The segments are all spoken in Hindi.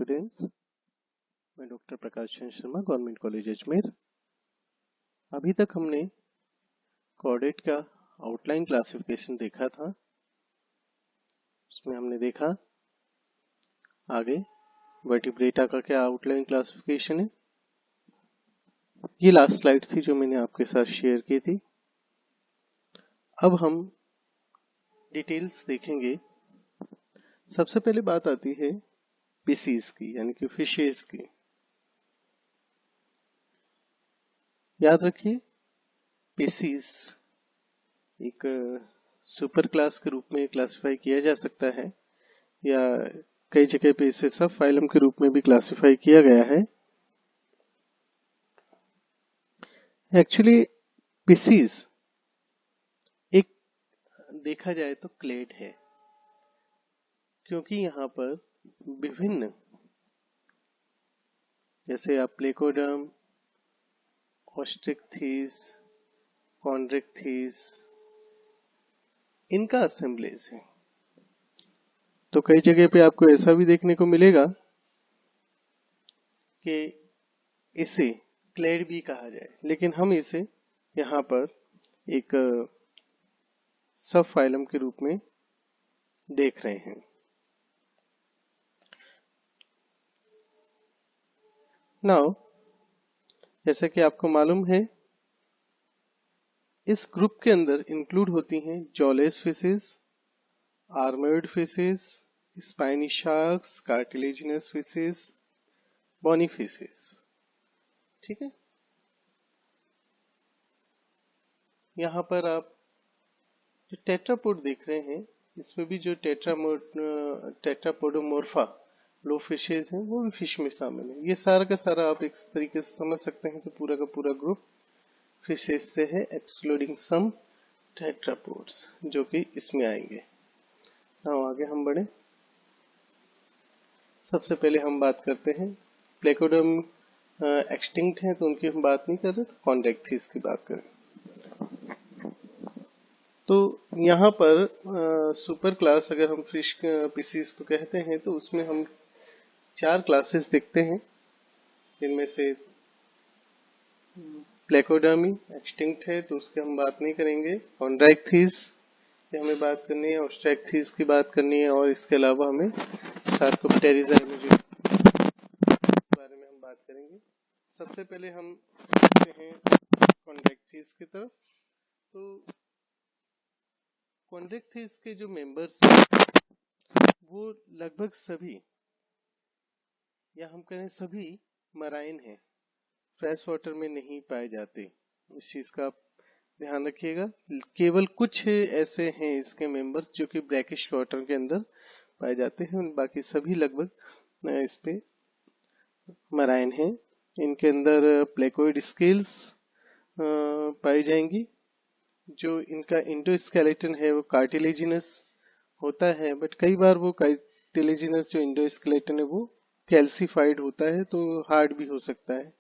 स्टूडेंट्स, मैं doctor Prakash Chandra Sharma, government college Ajmer. अभी तक हमने कॉर्डेट का आउटलाइन क्लासिफिकेशन देखा था। उसमें हमने देखा आगे वर्टिब्रेटा का क्या आउटलाइन क्लासिफिकेशन है। ये लास्ट स्लाइड थी जो मैंने आपके साथ शेयर की थी। अब हम डिटेल्स देखेंगे। सबसे पहले बात आती है स्पीसीज की, यानी कि फिशेस की। याद रखिए, स्पीसीज एक सुपर क्लास के रूप में क्लासिफाई किया जा सकता है, या कई जगह पे इसे सब फाइलम के रूप में भी क्लासिफाई किया गया है। एक्चुअली स्पीसीज एक देखा जाए तो क्लेड है, क्योंकि यहाँ पर विभिन्न, जैसे आप प्लेकोडर्म, ऑस्ट्रिकथीस, कॉन्ड्रिकथीस, इनका असेंबलेज है। तो कई जगह पे आपको ऐसा भी देखने को मिलेगा कि इसे क्लेड भी कहा जाए, लेकिन हम इसे यहाँ पर एक सब फाइलम के रूप में देख रहे हैं। नाउ, जैसे कि आपको मालूम है, इस ग्रुप के अंदर इंक्लूड होती हैं jawless fishes, armoured fishes, spiny sharks, cartilaginous fishes, bony fishes. ठीक है, यहाँ पर आप जो टेट्रापोड देख रहे हैं, इसमें भी जो टेट्रापोडोमोर्फा लो फिशेस हैं, वो भी फिश में शामिल है। ये सारा का सारा आप एक तरीके से समझ सकते हैं कि पूरा का पूरा ग्रुप फिशेस से है, एक्सक्लूडिंग सम टेट्रापोड्स जो कि इसमें आएंगे। आगे हम बढ़े। सबसे पहले हम बात करते हैं प्लेकोडर्म एक्सटिंक्ट है, तो उनकी हम बात नहीं कर रहे, तो कॉन्ड्रिकथीस की बात करें। तो यहाँ पर सुपर क्लास अगर हम फिश स्पीसीज को कहते हैं, तो उसमें हम 4 क्लासेस देखते हैं, जिनमें से प्लेकोडर्मी एक्सटिंक्ट है, तो उसकी हम बात नहीं करेंगे। कॉन्ड्रिकथीस की हमें बात करनी है, ऑस्ट्रिकथीस की बात करनी है, और इसके अलावा हमें सार्कोप्टेरिजा बारे में हम बात करेंगे। सबसे पहले हम देखते हैं कॉन्ड्रिकथीस की तरफ। तो कॉन्ड्रिकथीस के जो मेंबर्स हैं, वो लगभग सभी, या हम कहें सभी, मराइन हैं, फ्रेश वाटर में नहीं पाए जाते। इस चीज का आप ध्यान रखिएगा। केवल कुछ ऐसे हैं इसके मेंबर्स जो कि ब्रैकिश वाटर के अंदर पाए जाते हैं, बाकी सभी लगभग इस पे मराइन हैं। इनके अंदर प्लेकोइड स्केल्स पाई जाएंगी। जो इनका इंडोस्केलेटन है वो कार्टिलेजिनस होता है, बट कई बार वो कार्टिलेजिनस जो इंडोस्केलेटन है वो कैल्सिफाइड होता है, तो हार्ड भी हो सकता है।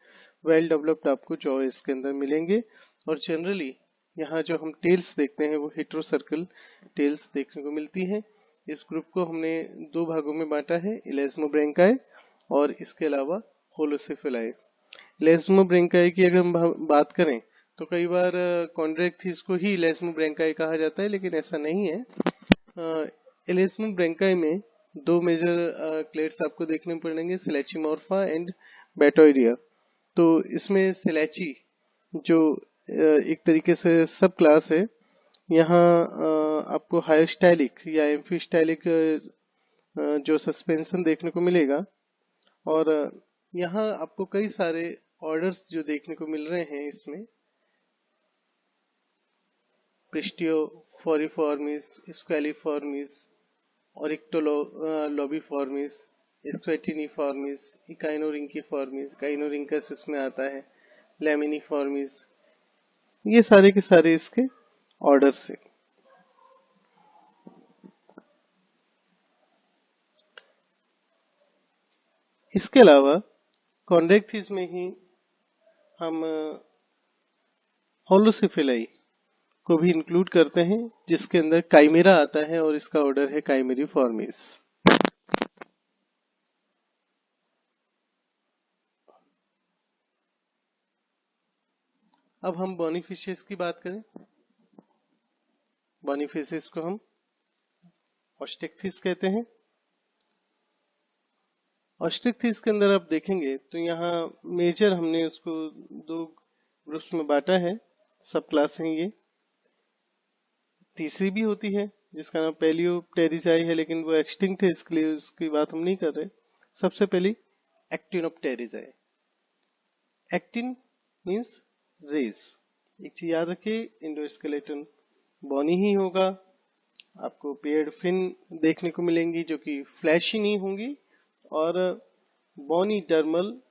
वेल डेवलप्ड आपको जॉ इसके अंदर मिलेंगे। और जनरली यहाँ जो हम टेल्स देखते हैं वो हेट्रोसर्कल टेल्स देखने को मिलती है। इस ग्रुप को हमने 2 भागों में बांटा है, इलेस्मोब्रेंकाई और इसके अलावा होलोसेफेलाई। इलेस्मोब्रेंकाई की अगर हम बात करें, तो कई बार कॉन्ड्रिकथीस को ही इलेस्मोब्रेंकाई कहा जाता है, लेकिन ऐसा नहीं है। इलेस्मोब्रेंकाई में 2 मेजर क्लेड्स आपको देखने पड़ेंगे, सिलेचिमोर्फा एंड बेटोइडिया। तो इसमें सिलेची जो एक तरीके से सब क्लास है, यहाँ आपको हायोस्टाइलिक या एम्फिस्टाइलिक जो सस्पेंशन देखने को मिलेगा। और यहाँ आपको कई सारे ऑर्डर्स जो देखने को मिल रहे हैं इसमें, प्रिस्टियोफोरिफॉर्मिस, स्क्वेलिफॉर्मिस, ऑरिक्टोलोबिफॉर्मिस, स्क्वेटिनिफॉर्मिस, इकाइनोरिंकीफॉर्मिस, इकाइनोरिंकस इसमें आता है, लैमिनिफॉर्मिस, ये सारे के सारे इसके ऑर्डर्स हैं। इसके अलावा कॉन्ड्रिकथीस में ही हम होलोसेफेलाई को भी इंक्लूड करते हैं, जिसके अंदर काइमेरा आता है और इसका ऑर्डर है काइमेरीफॉर्मिस। अब हम बॉनीफेसियस की बात करें। बॉनीफेसियस को हम ऑस्ट्रिक्थिस कहते हैं। ऑस्ट्रिक्थिस के अंदर आप देखेंगे तो यहाँ मेजर हमने उसको दो ग्रुप्स में बांटा है, सब क्लास हैं ये। तीसरी भी होती है जिसका नाम पैलियोप्टेरिजाई है, लेकिन वो एक्सटिंक्ट है, इसलिए उसकी बात हम नहीं कर रहे। सबसे पहली एक्टिनोप्टेरिजाई। Actin means raise. एक चीज याद रखिए, एंडोस्केलेटन बॉनी ही होगा। आपको पेयर्ड फिन देखने को मिलेंगी जो कि फ्लैशी नहीं होंगी, और बॉनी डर्मल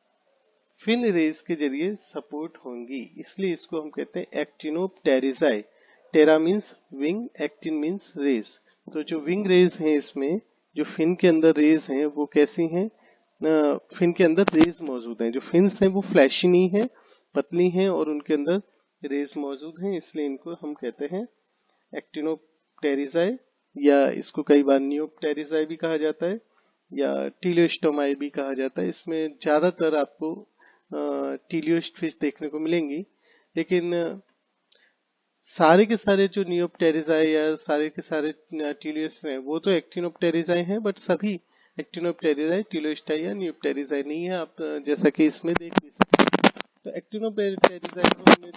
फिन रेज के जरिए सपोर्ट होंगी, इसलिए इसको हम कहते हैं actinopterygii. Ptera means wing, actin means rays. तो जो विंग रेज हैं इसमें, जो फिन के अंदर रेज हैं वो कैसी हैं? फिन के अंदर रेज मौजूद हैं। जो फिन्स हैं वो फ्लैशी नहीं है, पतली हैं, और उनके अंदर रेज मौजूद हैं, इसलिए इनको हम कहते हैं एक्टिनोप्टेरिजाई, या इसको कई बार नियोप्टेरिजाई भी कहा जाता है, या टीलियोस्टोमाई भी कहा जाता है। इसमें ज्यादातर आपको टीलियोस्ट फिश देखने को मिलेंगी, लेकिन सारे के सारे जो नियोप्टेरिजाई या सारे के सारे टीलियोस्ट हैं वो तो एक्टिनोप्टेरिजाई हैं, बट सभी एक्टिनोप्टेरिजाई टीलियोस्टाई या नियोप्टेरिजाई नहीं है, आप जैसा कि इसमें देख भी सकते हैं। तो एक्टिनोप्टेरिजाई को हमने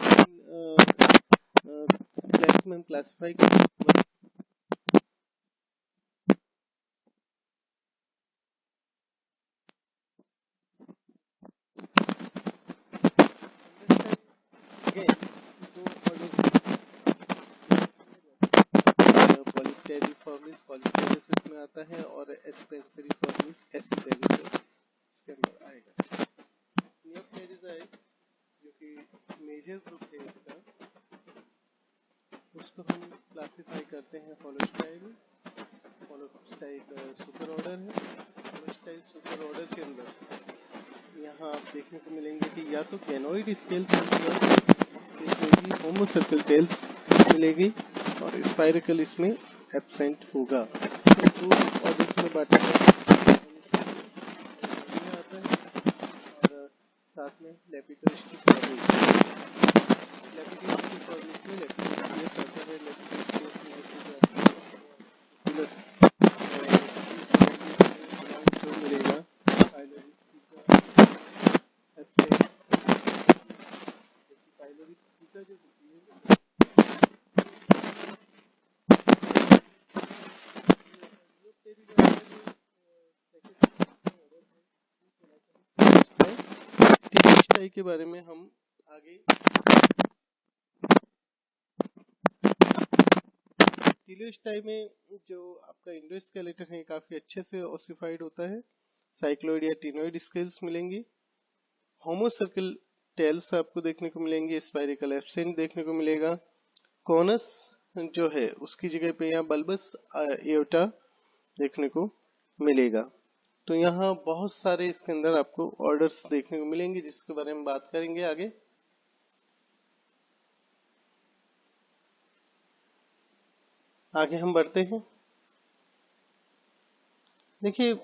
क्लास में क्लासिफाई किया। पॉलीप्टेरिस इसमें आता है, और एस्पेंसरीफॉर्मिस एसिपेरिस इसके अंदर आएगा। नियोप्टेरिजाई जो कि मेजर ग्रुप है इसका, उसको हम क्लासिफाई करते हैं होलोस्टाई में। होलोस्टाई का सुपर ऑर्डर है। होलोस्टाई सुपर ऑर्डर के अंदर यहाँ आप देखने को मिलेंगे कि या तो गैनोइड स्केल्स मिलेगी, होमोसर्कल टेल्स मिलेगी, और स्पाइरकल इसमें एब्सेंट होगा। इसको दो ऑर्डर्स में बांटा आता है, और साथ में लेपिडोस्टिक फॉर्मिस। लेपिडोस्टिक फॉर्मिस में लेपिडोस्टियस आता है। लेपिडोस्टियस में जो मिलेगा पाइलोरिक सीका जो होती है टीलियोस्टाई के बारे में हम आगे। टीलियोस्टाई में जो आपका एंडोस्केलेटन है काफी अच्छे से ओसिफाइड होता है। साइक्लोइड या टिनोइड स्केल्स मिलेंगी। होमोसर्कल टेल्स आपको देखने को मिलेंगे। स्पाइरिकल एब्सेंट देखने को मिलेगा। कॉनस जो है उसकी जगह पे यहाँ बल्बस एओर्टा देखने को मिलेगा। तो यहाँ बहुत सारे इसके अंदर आपको ऑर्डर्स देखने को मिलेंगे, जिसके बारे में बात करेंगे आगे। आगे हम बढ़ते हैं। देखिए,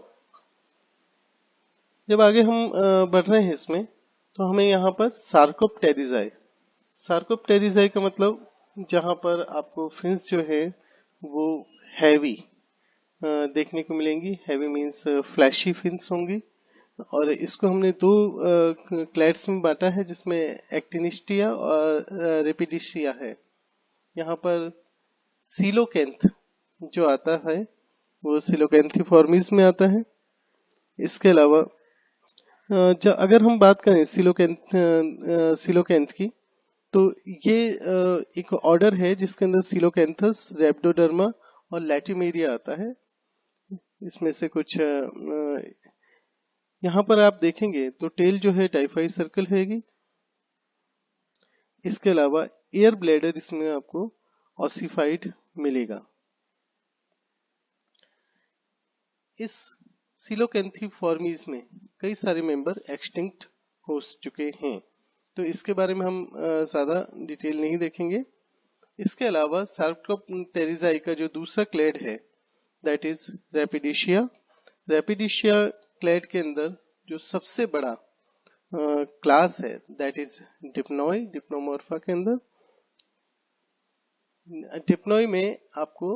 जब आगे हम बढ़ रहे हैं इसमें, तो हमें यहाँ पर सार्कोप्टेरिजाई। सार्कोप्टेरिजाई का मतलब जहां पर आपको फिन्स जो है वो हैवी देखने को मिलेंगी। हैवी मीन्स फ्लैशी फिन्स होंगी, और इसको हमने दो क्लैड्स में बांटा है, जिसमें एक्टिनिस्टिया और रेपिडिशिया है। यहाँ पर सिलोकेंथ जो आता है वो सिलोकेंथिफॉर्मिस में आता है। इसके अलावा अगर हम बात करें सिलोकेंथ की, तो ये एक ऑर्डर है जिसके अंदर सिलोकेंथस, रेप्डोडर्मा और लैटिमेरिया आता है। इसमें से कुछ यहाँ पर आप देखेंगे तो टेल जो है टाइफाई सर्कल रहेगी। इसके अलावा एयर ब्लैडर इसमें आपको ऑसिफाइड मिलेगा। इस सिलोकेंथिफॉर्मीज में कई सारे मेंबर एक्सटिंक्ट हो चुके हैं, तो इसके बारे में हम ज्यादा डिटेल नहीं देखेंगे। इसके अलावा सार्कोप्टेरिजाई का जो दूसरा क्लेड है दैट इज रेपिडिशिया। रेपिडिशिया क्लेड के अंदर जो सबसे बड़ा क्लास है दैट इज डिप्नोई, डिप्नोमॉर्फा के अंदर। डिप्नोई में आपको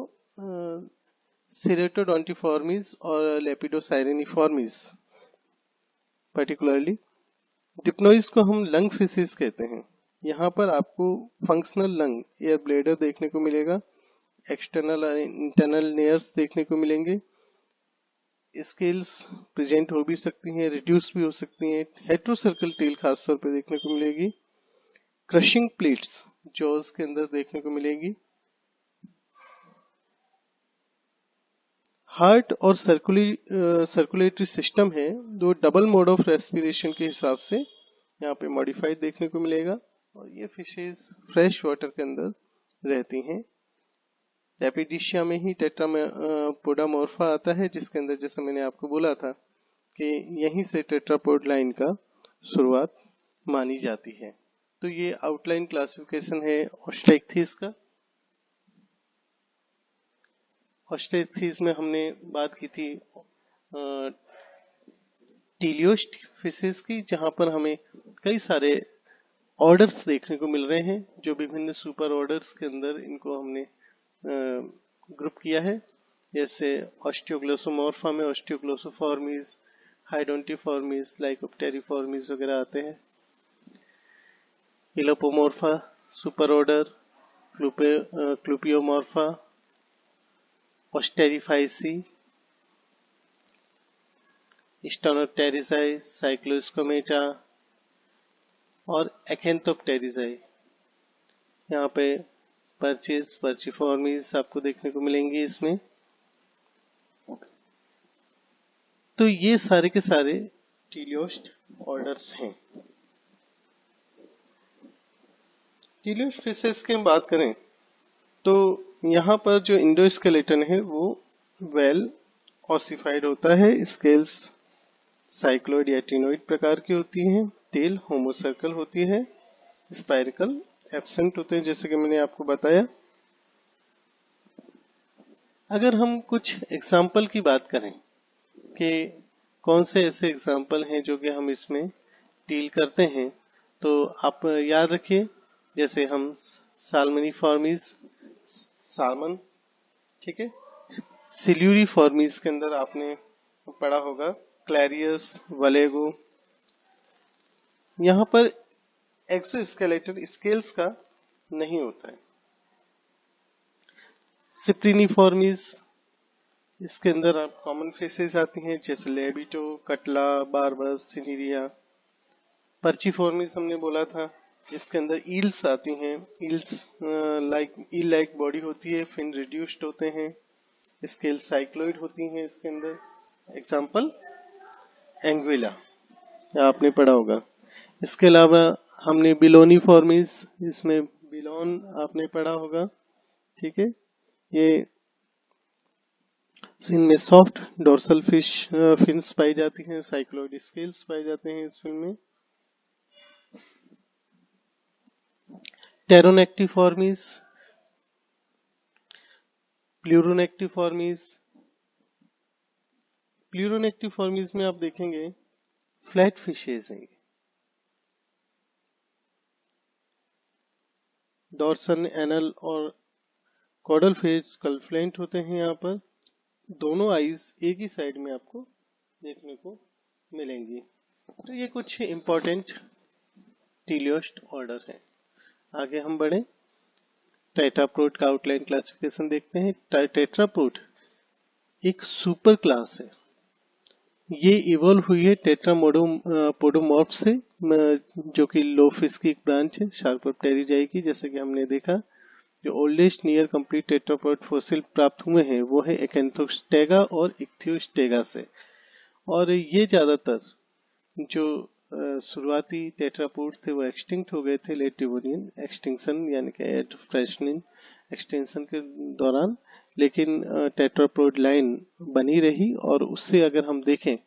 सिरेटोडोंटिफॉर्मीज और लेपिडोसाइरेनिफॉर्मीज पर्टिकुलरली। डिप्नोइज को हम लंग फिशेस कहते हैं। यहाँ पर आपको फंक्शनल लंग एयर ब्लेडर देखने को मिलेगा, एक्सटर्नल और इंटरनल लेयर्स देखने को मिलेंगे, स्केल्स प्रेजेंट हो भी सकती हैं, रिड्यूस भी हो सकती हैं, हेट्रोसर्कल टेल खासतौर पर देखने को मिलेगी, क्रशिंग प्लेट्स जॉज के अंदर देखने को मिलेगी। हार्ट और सर्कुलेटरी सिस्टम है जो डबल मोड ऑफ रेस्पिरेशन के हिसाब से यहाँ पे मॉडिफाइड देखने को मिलेगा, और ये फिशेज फ्रेश वाटर के अंदर रहती हैं। लेपिडिशिया में ही टेट्रापोडामॉर्फा आता है, जिसके अंदर जैसे मैंने आपको बोला था कि यहीं से टेट्रापोड लाइन का शुरुआत मानी जाती है। तो ये आउटलाइन क्लासिफिकेशन है ऑस्ट्रेइक्थीज का। ऑस्ट्रेइक्थीज में हमने बात की थी टीलियोस्ट फिशेस की, जहां पर हमें कई सारे ऑर्डर्स देखने को मिल रहे हैं, जो विभिन्न सुपर ऑर्डर्स के अंदर इनको हमने ग्रुप किया है। जैसे ऑस्टियोग्लोसोमॉर्फा में ऑस्टियोग्लोसोफॉर्मीज, हाइडोंटिफॉर्मीज, लाइकोप्टेरिफॉर्मीज वगैरह आते हैं। इलोपोमॉर्फा सुपर ऑर्डर, क्लूपियोमॉर्फा, ऑस्टेरिफाइसी, स्टेनोप्टेरिजाई, साइक्लोस्कोमेटा और एक्एंथोप्टेरिजाई। यहाँ पे पर्चेस, पर्चिफॉर्मीज आपको देखने को मिलेंगी इसमें। तो ये सारे के सारे टीलियोस्ट ऑर्डर्स हैं। टीलियोस्ट फिशेस की हम बात करें तो यहाँ पर जो इंडोस्केलेटन है वो वेल ऑसिफाइड होता है, स्केल्स साइक्लोइड या टिनोइड प्रकार की होती हैं, टेल होमोसर्कल होती है, स्पाइरिकल एब्सेंट होते हैं जैसे कि मैंने आपको बताया। अगर हम कुछ एग्जाम्पल की बात करें कि कौन से ऐसे एग्जाम्पल हैं जो कि हम इसमें डील करते हैं, तो आप याद रखिए, जैसे हम साल्मनिफॉर्मीज, साल्मन, ठीक है, सिल्यूरिफॉर्मीज के अंदर आपने पढ़ा होगा क्लैरियस, वलेगो। यहाँ पर एक्सोस्केलेटल स्केल्स का नहीं होता है। सिप्रिनिफॉर्मीज, इसके अंदर आप कॉमन फेसेस आती हैं जैसे लेबिटो, कटला, बारबस, सिनीरिया। पर्चिफॉर्मीज हमने बोला था, इसके अंदर ईल्स आती हैं। ईल्स ईल लाइक बॉडी होती है, फिन रिड्यूस्ड होते हैं, स्केल साइक्लोइड होती हैं इसके अंदर। एग्जाम्पल एंग्विला आपने पढ़ा होगा। इसके अलावा हमने बिलोनिफॉर्मीज, इसमें बिलोन आपने पढ़ा होगा, ठीक है। ये इनमें सॉफ्ट डोर्सल फिन्स पाई जाती हैं, साइक्लोइड स्केल्स पाए जाते हैं इस फिल्म में। टेरोनेक्टिफॉर्मीज, प्लूरोनेक्टिफॉर्मीज। प्लूरोनेक्टिफॉर्मीज में आप देखेंगे फ्लैट फिशेज हैं। डॉर्सन, एनल और कॉडल फिश कन्फ्लेंट होते हैं। यहाँ पर दोनों आईज एक ही साइड में आपको देखने को मिलेंगी। तो ये कुछ इंपॉर्टेंट टीलियोस्ट ऑर्डर है। आगे हम बढ़े, टेट्रापोड का आउटलाइन क्लासिफिकेशन देखते हैं। टेट्रापोड एक सुपर क्लास है। ये इवॉल्व हुई है टेट्रापोडोमॉर्फ से, जो कि लो फिश की एक ब्रांच है, शार्कोप्टेरिजाई की। जैसे कि हमने देखा, जो oldest near complete tetrapod fossil प्राप्त हुए हैं वो है एक्एंथोस्टेगा और इक्थियोस्टेगा से। और ये ज्यादातर जो शुरुआती टेट्रापोड थे वो एक्सटिंक्ट हो गए थे लेट डिवोनियन एक्सटिंक्शन यानी कि एड फ्रेशनिंग एक्सटेंशन के दौरान, लेकिन टेट्रापोड लाइन बनी रही। और उससे अगर हम देखें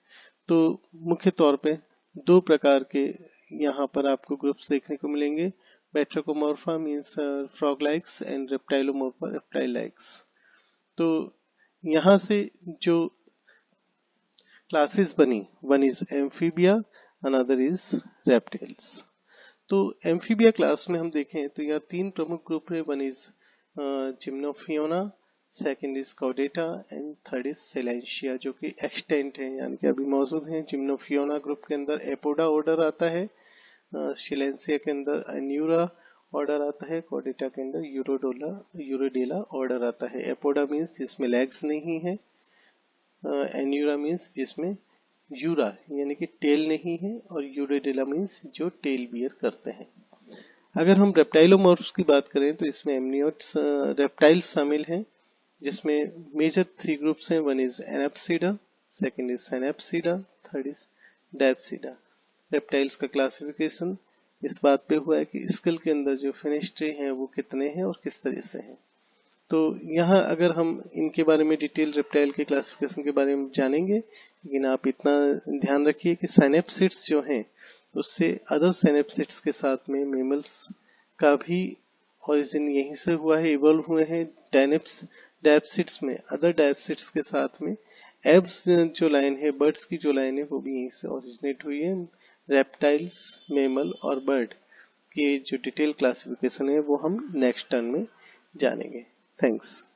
तो मुख्य तौर पे दो प्रकार के यहाँ पर आपको ग्रुप्स देखने को मिलेंगे। Batrachomorpha means frog-likes and Reptilomorpha reptile-likes। तो यहाँ से जो क्लासेस बनी, one is amphibia another is reptiles. तो एम्फीबिया क्लास में हम देखें तो यहाँ 3 प्रमुख ग्रुप है। One is gymnophiona, second is caudata and third is salientia, जो कि एक्सटेंट है यानी कि अभी मौजूद है। जिम्नोफियोना ग्रुप के अंदर एपोडा ऑर्डर आता है, सिलेंसिया के अंदर एन्यूरा ऑर्डर आता है, कॉर्डेटा के अंदर यूरोडेला ऑर्डर आता है। एपोडा मीन्स जिसमें लेग्स नहीं है, एन्यूरा मीन्स जिसमें यूरा यानी कि टेल नहीं है, और यूरोडेला मीन्स जो टेल बियर करते हैं। अगर हम रेप्टाइलोमॉर्फ्स की बात करें तो इसमें एमनियोट्स रेप्टाइल्स शामिल हैं, जिसमें मेजर 3 ग्रुप्स हैं। One is anapsida, second is synapsida, third is diapsida. Reptiles का क्लासिफिकेशन इस बात पे हुआ है कि स्कल के अंदर जो फेनेस्ट्री हैं वो कितने हैं और किस तरह से हैं। तो यहाँ अगर हम इनके बारे में डिटेल रेप्टाइल के क्लासिफिकेशन के बारे में जानेंगे, लेकिन आप इतना ध्यान रखिए कि साइनेप्सिड्स जो हैं उससे अदर साइनेप्सिड्स के साथ में मेमल्स का भी ओरिजिन यहीं से हुआ है, इवॉल्व हुए हैं। डायप्सिड्स में अदर डायप्सिड्स के साथ में एब्स जो लाइन है, बर्ड्स की जो लाइन है, वो भी यहीं से ओरिजिनेट हुई है। रेप्टाइल्स, मेमल और बर्ड की जो डिटेल क्लासिफिकेशन है वो हम नेक्स्ट टर्न में जानेंगे। थैंक्स।